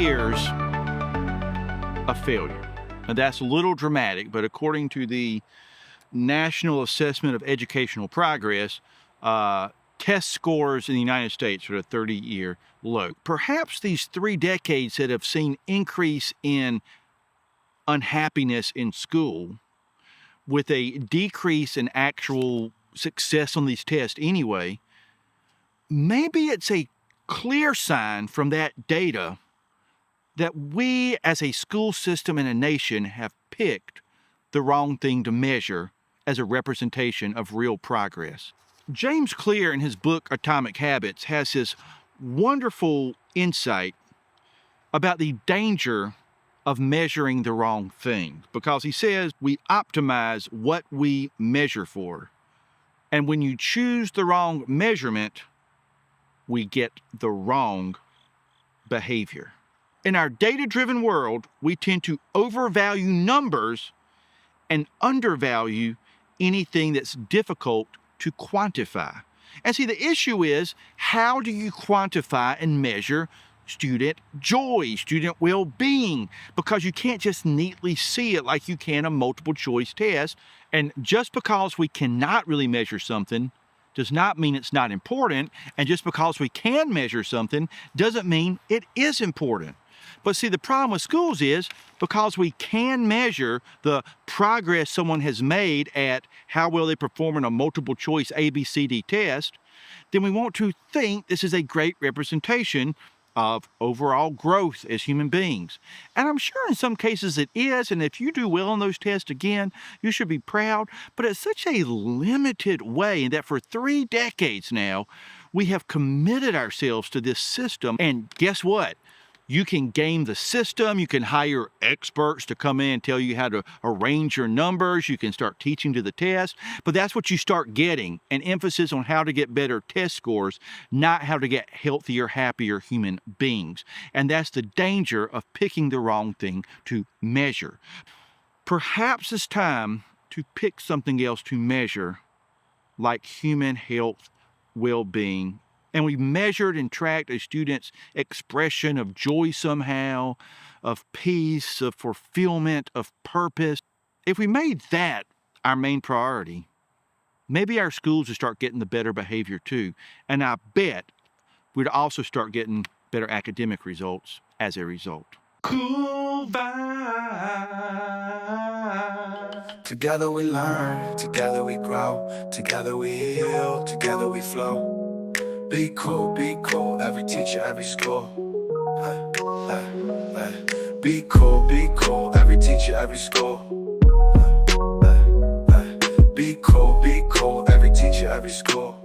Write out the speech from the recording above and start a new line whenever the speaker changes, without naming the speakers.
years of failure. Now that's a little dramatic, but according to the National Assessment of Educational Progress, test scores in the United States are at a 30-year low. Perhaps these 3 decades that have seen increase in unhappiness in school with a decrease in actual success on these tests anyway, maybe it's a clear sign from that data that we as a school system and a nation have picked the wrong thing to measure as a representation of real progress. James Clear, in his book Atomic Habits, has this wonderful insight about the danger of measuring the wrong thing, because he says we optimize what we measure for. And when you choose the wrong measurement, we get the wrong behavior. In our data-driven world, we tend to overvalue numbers and undervalue anything that's difficult to quantify. And see, the issue is, how do you quantify and measure student joy, student well-being? Because you can't just neatly see it like you can a multiple choice test. And just because we cannot really measure something does not mean it's not important. And just because we can measure something doesn't mean it is important. But see, the problem with schools is because we can measure the progress someone has made at how well they perform in a multiple choice ABCD test, then we want to think this is a great representation of overall growth as human beings. And I'm sure in some cases it is, and if you do well on those tests, again, you should be proud, but it's such a limited way that for 3 decades now, we have committed ourselves to this system, and guess what? You can game the system, you can hire experts to come in and tell you how to arrange your numbers, you can start teaching to the test, but that's what you start getting, an emphasis on how to get better test scores, not how to get healthier, happier human beings. And that's the danger of picking the wrong thing to measure. Perhaps it's time to pick something else to measure, like human health, well-being. And we measured and tracked a student's expression of joy somehow, of peace, of fulfillment, of purpose. If we made that our main priority, maybe our schools would start getting the better behavior too. And I bet we'd also start getting better academic results as a result. Cool Vibes.
Together we learn, together we grow, together we heal, together we flow. Be cool, every teacher, every school. Be cool, every teacher, every school. Be cool, every teacher, every school.